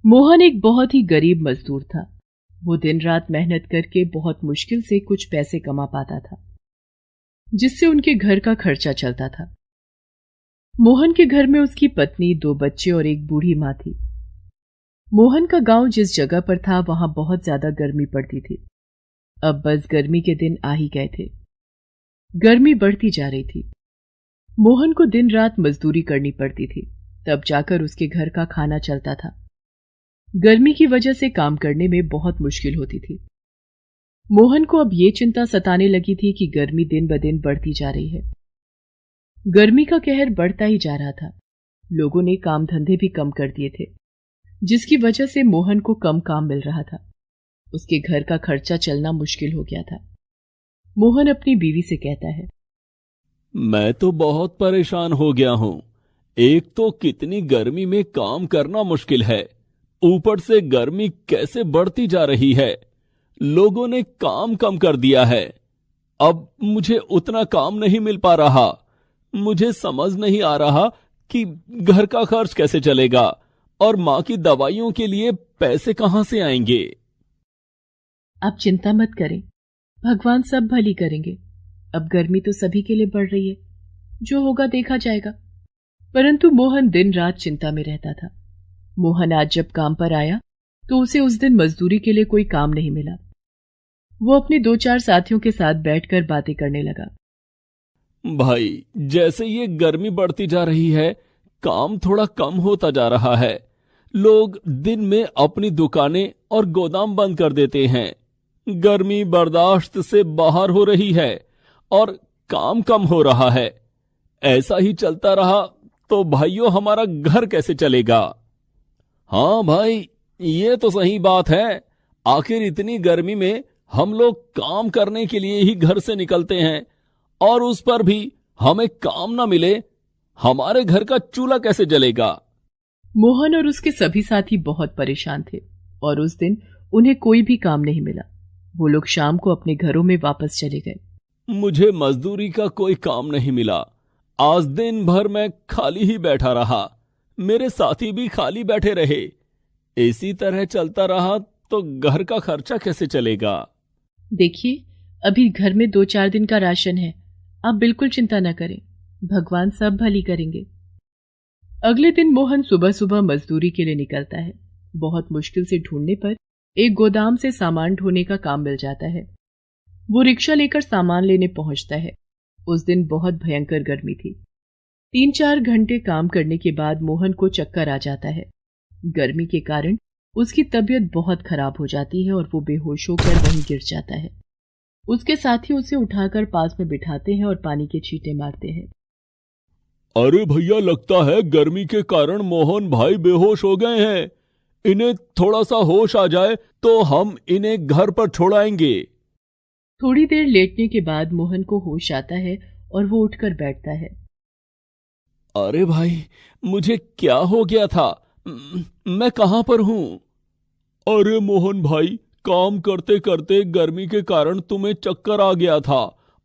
मोहन एक बहुत ही गरीब मजदूर था। वो दिन रात मेहनत करके बहुत मुश्किल से कुछ पैसे कमा पाता था, जिससे उनके घर का खर्चा चलता था। मोहन के घर में उसकी पत्नी, 2 बच्चे और एक बूढ़ी माँ थी। मोहन का गांव जिस जगह पर था वहां बहुत ज्यादा गर्मी पड़ती थी। अब बस गर्मी के दिन आ ही गए थे। गर्मी बढ़ती जा रही थी। मोहन को दिन रात मजदूरी करनी पड़ती थी, तब जाकर उसके घर का खाना चलता था। गर्मी की वजह से काम करने में बहुत मुश्किल होती थी। मोहन को अब ये चिंता सताने लगी थी कि गर्मी दिन ब दिन बढ़ती जा रही है। गर्मी का कहर बढ़ता ही जा रहा था। लोगों ने काम धंधे भी कम कर दिए थे, जिसकी वजह से मोहन को कम काम मिल रहा था। उसके घर का खर्चा चलना मुश्किल हो गया था। मोहन अपनी बीवी से कहता है, मैं तो बहुत परेशान हो गया हूँ। एक तो कितनी गर्मी में काम करना मुश्किल है, ऊपर से गर्मी कैसे बढ़ती जा रही है। लोगों ने काम कम कर दिया है। अब मुझे उतना काम नहीं मिल पा रहा। मुझे समझ नहीं आ रहा कि घर का खर्च कैसे चलेगा और माँ की दवाइयों के लिए पैसे कहाँ से आएंगे। आप चिंता मत करें, भगवान सब भली करेंगे। अब गर्मी तो सभी के लिए बढ़ रही है, जो होगा देखा जाएगा। परंतु मोहन दिन रात चिंता में रहता था। मोहन आज जब काम पर आया तो उसे उस दिन मजदूरी के लिए कोई काम नहीं मिला। वो अपने 2-4 साथियों के साथ बैठकर बातें करने लगा। भाई, जैसे ये गर्मी बढ़ती जा रही है, काम थोड़ा कम होता जा रहा है। लोग दिन में अपनी दुकानें और गोदाम बंद कर देते हैं। गर्मी बर्दाश्त से बाहर हो रही है और काम कम हो रहा है। ऐसा ही चलता रहा तो भाइयों हमारा घर कैसे चलेगा। हाँ भाई, ये तो सही बात है। आखिर इतनी गर्मी में हम लोग काम करने के लिए ही घर से निकलते हैं और उस पर भी हमें काम ना मिले, हमारे घर का चूल्हा कैसे जलेगा। मोहन और उसके सभी साथी बहुत परेशान थे और उस दिन उन्हें कोई भी काम नहीं मिला। वो लोग शाम को अपने घरों में वापस चले गए। मुझे मजदूरी का कोई काम नहीं मिला। आज दिन भर मैं खाली ही बैठा रहा। मेरे साथी भी खाली बैठे रहे। इसी तरह चलता रहा तो घर का खर्चा कैसे चलेगा। देखिए, अभी घर में 2-4 दिन का राशन है। आप बिल्कुल चिंता न करें, भगवान सब भली करेंगे। अगले दिन मोहन सुबह सुबह मजदूरी के लिए निकलता है। बहुत मुश्किल से ढूंढने पर एक गोदाम से सामान ढोने का काम मिल जाता है। वो रिक्शा लेकर सामान लेने पहुंचता है। उस दिन बहुत भयंकर गर्मी थी। 3-4 घंटे काम करने के बाद मोहन को चक्कर आ जाता है। गर्मी के कारण उसकी तबीयत बहुत खराब हो जाती है और वो बेहोश होकर वहीं गिर जाता है। उसके साथी उसे उठाकर पास में बिठाते हैं और पानी के छींटे मारते हैं। अरे भैया, लगता है गर्मी के कारण मोहन भाई बेहोश हो गए हैं। इन्हें थोड़ा सा होश आ जाए तो हम इन्हें घर पर छोड़ाएंगे। थोड़ी देर लेटने के बाद मोहन को होश आता है और वो उठकर बैठता है। अरे भाई, मुझे क्या हो गया था? मैं कहां पर हूं? अरे मोहन भाई, काम करते करते गर्मी के कारण तुम्हें चक्कर आ गया था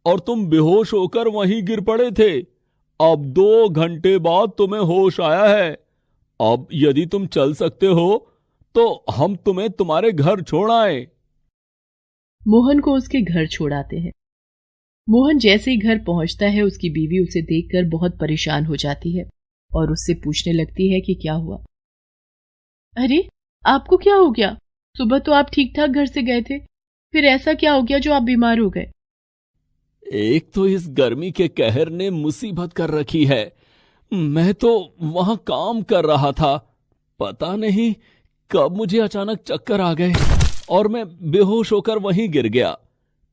और तुम बेहोश होकर वहीं गिर पड़े थे। अब 2 घंटे बाद तुम्हें होश आया है। अब यदि तुम चल सकते हो तो हम तुम्हें तुम्हारे घर छोड़ आए। मोहन को उसके घर छोड़ाते हैं। मोहन जैसे ही घर पहुंचता है, उसकी बीवी उसे देखकर बहुत परेशान हो जाती है और उससे पूछने लगती है कि क्या हुआ। अरे, आपको क्या हो गया? सुबह तो आप ठीक ठाक घर से गए थे, फिर ऐसा क्या हो गया जो आप बीमार हो गए? एक तो इस गर्मी के कहर ने मुसीबत कर रखी है। मैं तो वहां काम कर रहा था। पता नहीं कब मुझे अचानक चक्कर आ गए और मैं बेहोश होकर वहीं गिर गया।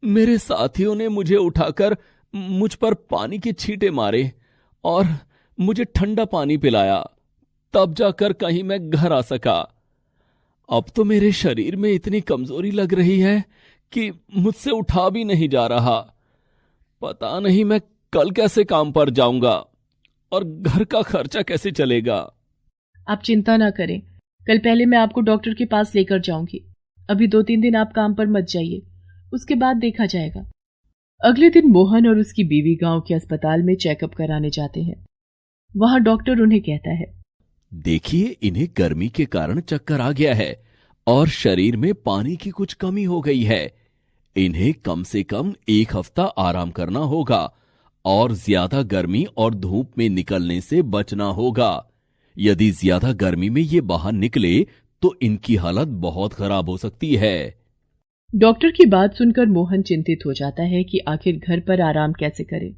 मेरे साथियों ने मुझे उठाकर मुझ पर पानी के छींटे मारे और मुझे ठंडा पानी पिलाया। तब जाकर कहीं मैं घर आ सका। अब तो मेरे शरीर में इतनी कमजोरी लग रही है कि मुझसे उठा भी नहीं जा रहा। पता नहीं मैं कल कैसे काम पर जाऊंगा और घर का खर्चा कैसे चलेगा। आप चिंता ना करें, कल पहले मैं आपको डॉक्टर के पास लेकर जाऊंगी। अभी 2-3 दिन आप काम पर मत जाइए, उसके बाद देखा जाएगा। अगले दिन मोहन और उसकी बीवी गांव के अस्पताल में चेकअप कराने जाते हैं। वहां डॉक्टर उन्हें कहता है, देखिए, इन्हें गर्मी के कारण चक्कर आ गया है और शरीर में पानी की कुछ कमी हो गई है। इन्हें कम से कम 1 हफ्ता आराम करना होगा और ज्यादा गर्मी और धूप में निकलने से बचना होगा। यदि ज्यादा गर्मी में ये बाहर निकले तो इनकी हालत बहुत खराब हो सकती है। डॉक्टर की बात सुनकर मोहन चिंतित हो जाता है कि आखिर घर पर आराम कैसे करे।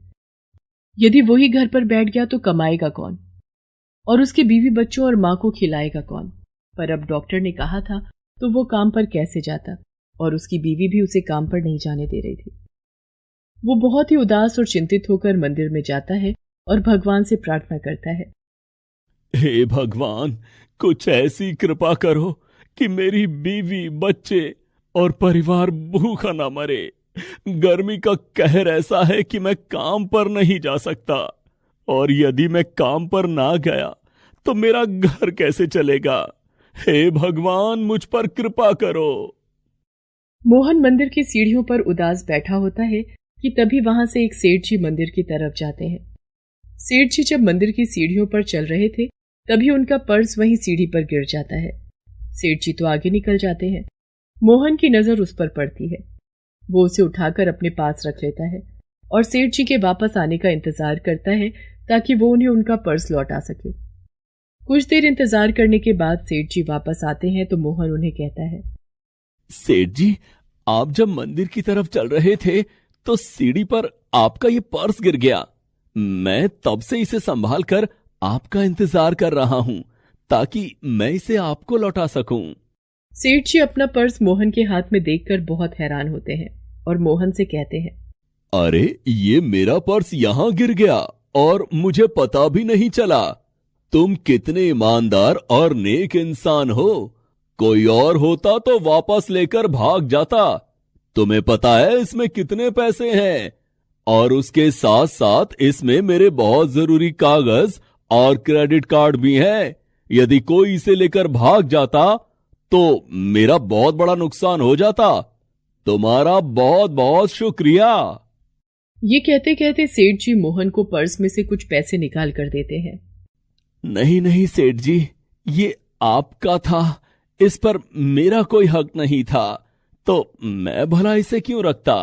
यदि वही घर पर बैठ गया तो कमाएगा कौन और उसके बीवी बच्चों और मां को खिलाएगा कौन। पर अब डॉक्टर ने कहा था तो वो काम पर कैसे जाता, और उसकी बीवी भी उसे काम पर नहीं जाने दे रही थी। वो बहुत ही उदास और चिंतित होकर मंदिर में जाता है और भगवान से प्रार्थना करता है, हे भगवान, कुछ ऐसी कृपा करो कि मेरी बीवी, बच्चे और परिवार भूखा ना मरे। गर्मी का कहर ऐसा है कि मैं काम पर नहीं जा सकता, और यदि मैं काम पर ना गया तो मेरा घर कैसे चलेगा। हे भगवान, मुझ पर कृपा करो। मोहन मंदिर की सीढ़ियों पर उदास बैठा होता है कि तभी वहां से एक सेठ जी मंदिर की तरफ जाते हैं। सेठ जी जब मंदिर की सीढ़ियों पर चल रहे थे तभी उनका पर्स वहीं सीढ़ी पर गिर जाता है। सेठ जी तो आगे निकल जाते हैं। मोहन की नजर उस पर पड़ती है। वो उसे उठाकर अपने पास रख लेता है और सेठ जी के वापस आने का इंतजार करता है ताकि वो उन्हें उनका पर्स लौटा सके। कुछ देर इंतजार करने के बाद सेठ जी वापस आते हैं तो मोहन उन्हें कहता है, सेठ जी, आप जब मंदिर की तरफ चल रहे थे तो सीढ़ी पर आपका ये पर्स गिर गया। मैं तब से इसे संभाल कर आपका इंतजार कर रहा हूं ताकि मैं इसे आपको लौटा सकूं। सेठ जी अपना पर्स मोहन के हाथ में देखकर बहुत हैरान होते हैं और मोहन से कहते हैं, अरे, ये मेरा पर्स यहां गिर गया और मुझे पता भी नहीं चला। तुम कितने ईमानदार और नेक इंसान हो। कोई और होता तो वापस लेकर भाग जाता। तुम्हें पता है इसमें कितने पैसे हैं, और उसके साथ साथ इसमें मेरे बहुत जरूरी कागज और क्रेडिट कार्ड भी हैं। यदि कोई इसे लेकर भाग जाता तो मेरा बहुत बड़ा नुकसान हो जाता। तुम्हारा बहुत बहुत शुक्रिया। ये कहते कहते सेठ जी मोहन को पर्स में से कुछ पैसे निकाल कर देते हैं। नहीं नहीं सेठ जी, ये आपका था, इस पर मेरा कोई हक नहीं था, तो मैं भला इसे क्यों रखता,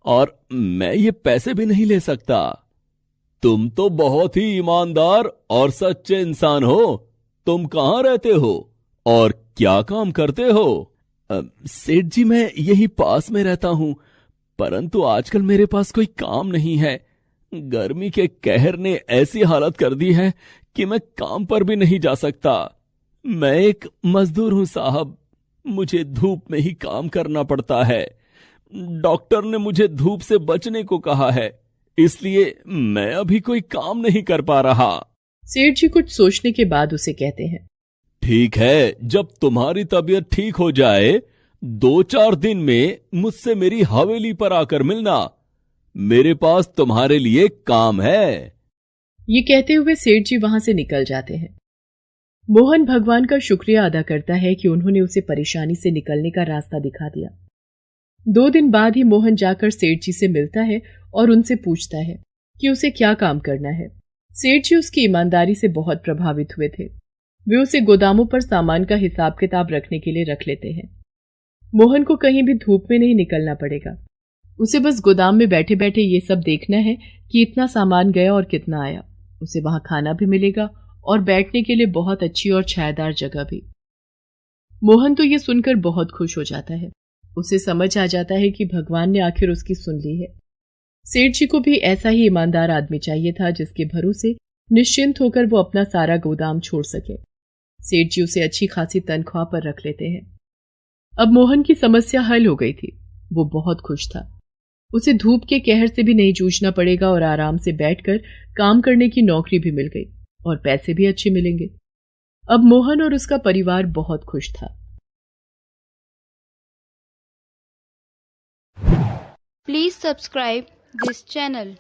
और मैं ये पैसे भी नहीं ले सकता। तुम तो बहुत ही ईमानदार और सच्चे इंसान हो। तुम कहाँ रहते हो और क्या काम करते हो? सेठ जी, मैं यही पास में रहता हूं, परंतु आजकल मेरे पास कोई काम नहीं है। गर्मी के कहर ने ऐसी हालत कर दी है कि मैं काम पर भी नहीं जा सकता। मैं एक मजदूर हूं साहब, मुझे धूप में ही काम करना पड़ता है। डॉक्टर ने मुझे धूप से बचने को कहा है, इसलिए मैं अभी कोई काम नहीं कर पा रहा। सेठ जी कुछ सोचने के बाद उसे कहते हैं, ठीक है, जब तुम्हारी तबीयत ठीक हो जाए 2-4 दिन में मुझसे मेरी हवेली पर आकर मिलना। मेरे पास तुम्हारे लिए काम है। ये कहते हुए सेठ जी वहां से निकल जाते हैं। मोहन भगवान का शुक्रिया अदा करता है कि उन्होंने उसे परेशानी से निकलने का रास्ता दिखा दिया। 2 दिन बाद ही मोहन जाकर सेठ जी से मिलता है और उनसे पूछता है कि उसे क्या काम करना है। सेठ जी उसकी ईमानदारी से बहुत प्रभावित हुए थे। वे उसे गोदामों पर सामान का हिसाब किताब रखने के लिए रख लेते हैं। मोहन को कहीं भी धूप में नहीं निकलना पड़ेगा। उसे बस गोदाम में बैठे बैठे ये सब देखना है कि इतना सामान गया और कितना आया। उसे वहां खाना भी मिलेगा और बैठने के लिए बहुत अच्छी और छायादार जगह भी। मोहन तो ये सुनकर बहुत खुश हो जाता है। उसे समझ आ जाता है कि भगवान ने आखिर उसकी सुन ली है। सेठ जी को भी ऐसा ही ईमानदार आदमी चाहिए था जिसके भरोसे निश्चिंत होकर वो अपना सारा गोदाम छोड़ सके। सेठ जी उसे अच्छी खासी तनख्वाह पर रख लेते हैं। अब मोहन की समस्या हल हो गई थी। वो बहुत खुश था। उसे धूप के कहर से भी नहीं जूझना पड़ेगा और आराम से बैठकर काम करने की नौकरी भी मिल गई और पैसे भी अच्छे मिलेंगे। अब मोहन और उसका परिवार बहुत खुश था। Please subscribe this channel.